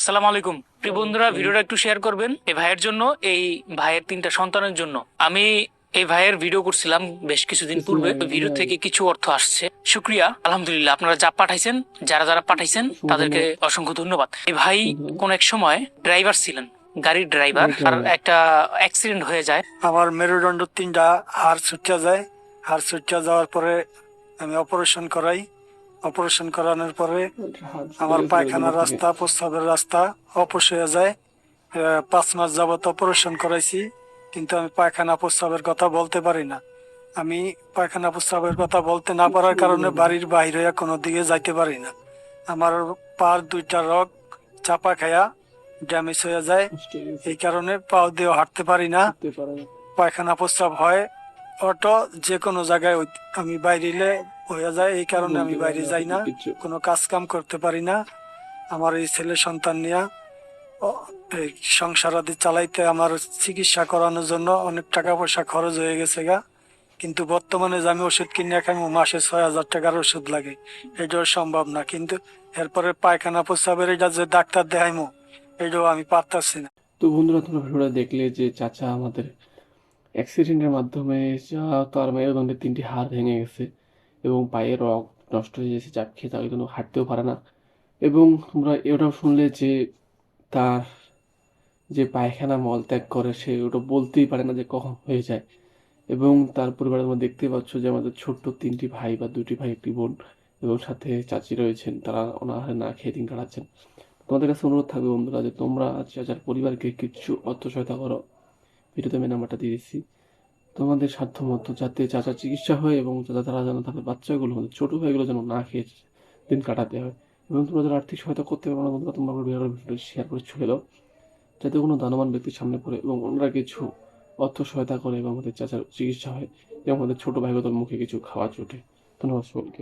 আসসালামু আলাইকুম প্রিয় বন্ধুরা, ভিডিওটা একটু শেয়ার করবেন এই ভাইয়ের জন্য, এই ভাইয়ের 3টা সন্তানের জন্য। আমি এই ভাইয়ের ভিডিও করছিলাম বেশ কিছুদিন পূর্বে, ভিডিও থেকে কিছু অর্থ আসছে। শুক্রিয়া, আলহামদুলিল্লাহ। আপনারা যা পাঠাইছেন, যারা যারা পাঠাইছেন তাদেরকে অসংখ্য ধন্যবাদ। এই ভাই কোন এক সময় ড্রাইভার ছিলেন, গাড়ির ড্রাইভার, আর একটা অ্যাক্সিডেন্ট হয়ে যায়। আমার মেরুদণ্ড 3টা হাড় ছুটে যায়। হাড় ছুটে যাওয়ার পরে আমি অপারেশন করাই। অপারেশন করানোর পরে আমার পায়খানার রাস্তা, প্রস্রাবের রাস্তা অপস হয়ে যায়। 5 মাস যাবত অপারেশন করাইছি, কিন্তু আমি পায়খানা প্রস্রাবের কথা বলতে পারি না। আমি পায়খানা প্রস্রাবের কথা বলতে না পারার কারণে বাড়ির বাইরে কোনো দিকে যাইতে পারি না। আমার পার 2টা রগ চাপা খায়া ড্যামেজ হয়ে যায়। এই কারণে পাও দিয়ে হাঁটতে পারি না। পায়খানা প্রস্রাব হয় অটো যে কোনো জায়গায় আমি বাইরে হয়ে যায়। এই কারণে আমি বাইরে যাই না, কোনো কাজ কাম করতে পারি না। আমার এই ছেলে সন্তান নিয়ে এই সংসার আদি চালাইতে আমার চিকিৎসা করানোর জন্য অনেক টাকা পয়সা খরচ হয়ে গেছে গা। কিন্তু বর্তমানে যে আমি ওষুধ কিনে খাইমু, মাসে 6,000 টাকার ওষুধ লাগে, এটাও সম্ভব না। কিন্তু এরপরে পায়খানা প্রস্রাবের এটা যে ডাক্তার দেখাইমু, এটাও আমি পারতাছি না। তো বন্ধুরা, তোমরা ভিডিওটা দেখলে যে চাচা আমাদের অ্যাক্সিডেন্টের মাধ্যমে তার মেরুদণ্ডের 3টি হাড় ভেঙে গেছে এবং পায়ের রগ নষ্ট হয়ে গেছে, চাপ খেয়ে তার জন্য হাঁটতেও পারে না। এবং তোমরা এটাও শুনলে যে তার যে পায়খানা মল ত্যাগ করে সে ওটা বলতেই পারে না যে কখন হয়ে যায়। এবং তার পরিবারে তোমরা দেখতে পাচ্ছ যে আমাদের ছোট্ট 3টি ভাই বা 2টি ভাই 1টি বোন এবং সাথে চাচি রয়েছেন, তারা অনাহারে না খেয়ে দিন কাটাচ্ছেন। তোমাদের কাছে অনুরোধ থাকবে বন্ধুরা যে তোমরা চাচার পরিবারকে কিছু অর্থ সহায়তা করো। ভিডিওতে আমি নাম্বারটা দিয়ে দিচ্ছি, তোমাদের সাধ্য মতো যাতে চাচার চিকিৎসা হয় এবং তারা যেন তাদের বাচ্চাগুলো, মানে ছোটো ভাইগুলো যেন না খেয়ে দিন কাটাতে হয়। এবং তোমরা যারা আর্থিক সহায়তা করতে পারো না বন্ধুরা, তোমরা ভিডিওটা শেয়ার করে ছুঁয়ে দাও, যাতে কোনো দানবান ব্যক্তির সামনে পড়ে এবং ওনারা কিছু অর্থ সহায়তা করে এবং আমাদের চাচার চিকিৎসা হয় এবং আমাদের ছোটো ভাইগুলোর মুখে কিছু খাওয়া জোটে। ধন্যবাদ সকলকে।